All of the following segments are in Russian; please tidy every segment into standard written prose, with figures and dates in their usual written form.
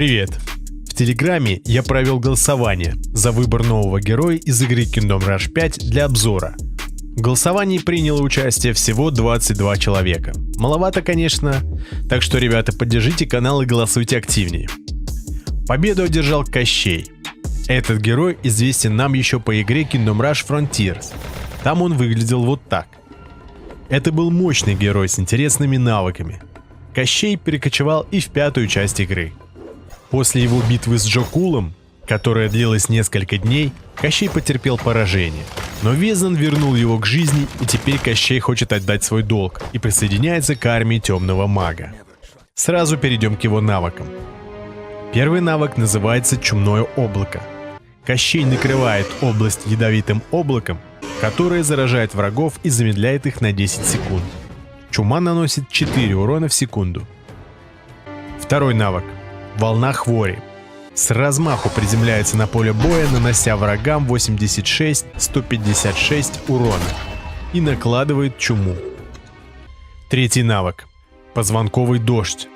Привет! В Телеграме я провел голосование за выбор нового героя из игры Kingdom Rush 5 для обзора. В голосовании приняло участие всего 22 человека. Маловато, конечно, так что, ребята, поддержите канал и голосуйте активнее. Победу одержал Кощей. Этот герой известен нам еще по игре Kingdom Rush Frontiers. Там он выглядел вот так. Это был мощный герой с интересными навыками. Кощей перекочевал и в пятую часть игры. После его битвы с Джокулом, которая длилась несколько дней, Кощей потерпел поражение. Но Везан вернул его к жизни, и теперь Кощей хочет отдать свой долг и присоединяется к армии темного мага. Сразу перейдем к его навыкам. Первый навык называется Чумное облако. Кощей накрывает область ядовитым облаком, которое заражает врагов и замедляет их на 10 секунд. Чума наносит 4 урона в секунду. Второй навык. Волна хвори. С размаху приземляется на поле боя, нанося врагам 86-156 урона и накладывает чуму. Третий навык. Позвонковый дождь.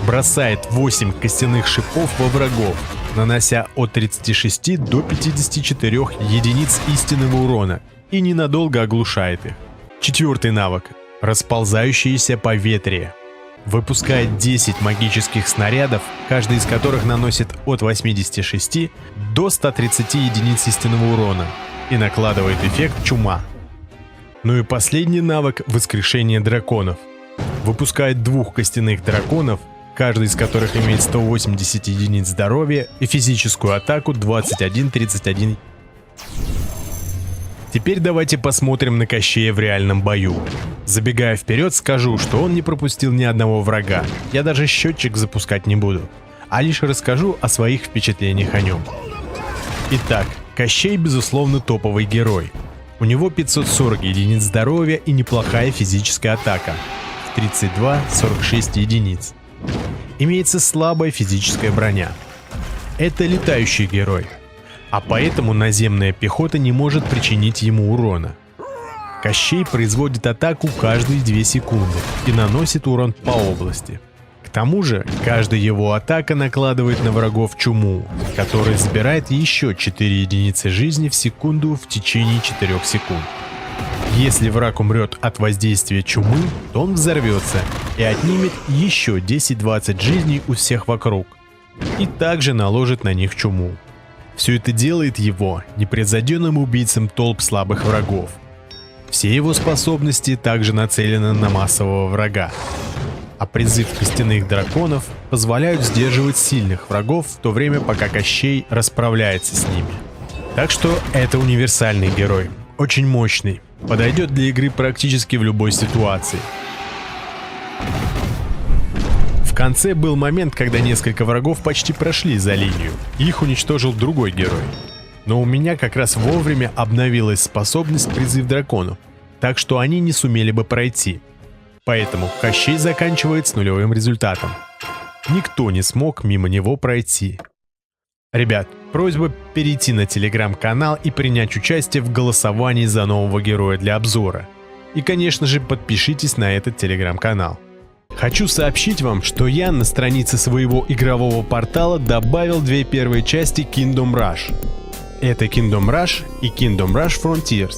Бросает 8 костяных шипов во врагов, нанося от 36 до 54 единиц истинного урона и ненадолго оглушает их. Четвертый навык. Расползающееся поветрие. Выпускает 10 магических снарядов, каждый из которых наносит от 86 до 130 единиц истинного урона и накладывает эффект чума. Ну и последний навык — воскрешение драконов. Выпускает 2 костяных драконов, каждый из которых имеет 180 единиц здоровья и физическую атаку 21-31. Теперь давайте посмотрим на Кощея в реальном бою. Забегая вперед, скажу, что он не пропустил ни одного врага. Я даже счетчик запускать не буду, а лишь расскажу о своих впечатлениях о нем. Итак, Кощей безусловно топовый герой. У него 540 единиц здоровья и неплохая физическая атака в 32-46 единиц. Имеется слабая физическая броня. Это летающий герой, а поэтому наземная пехота не может причинить ему урона. Кощей производит атаку каждые 2 секунды и наносит урон по области. К тому же, каждая его атака накладывает на врагов чуму, которая забирает еще 4 единицы жизни в секунду в течение 4 секунд. Если враг умрет от воздействия чумы, то он взорвется и отнимет еще 10-20 жизней у всех вокруг, и также наложит на них чуму. Все это делает его непревзойденным убийцем толп слабых врагов. Все его способности также нацелены на массового врага, а призыв костяных драконов позволяют сдерживать сильных врагов в то время, пока Кощей расправляется с ними. Так что это универсальный герой, очень мощный, подойдет для игры практически в любой ситуации. В конце был момент, когда несколько врагов почти прошли за линию, и их уничтожил другой герой. Но у меня как раз вовремя обновилась способность призыв драконов, так что они не сумели бы пройти. Поэтому Кощей заканчивает с нулевым результатом. Никто не смог мимо него пройти. Ребят, просьба перейти на телеграм-канал и принять участие в голосовании за нового героя для обзора. И, конечно же, подпишитесь на этот телеграм-канал. Хочу сообщить вам, что я на странице своего игрового портала добавил 2 первые части Kingdom Rush. Это Kingdom Rush и Kingdom Rush Frontiers.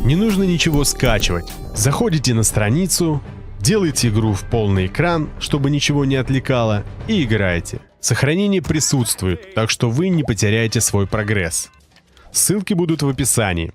Не нужно ничего скачивать. Заходите на страницу, делайте игру в полный экран, чтобы ничего не отвлекало, и играете. Сохранение присутствует, так что вы не потеряете свой прогресс. Ссылки будут в описании.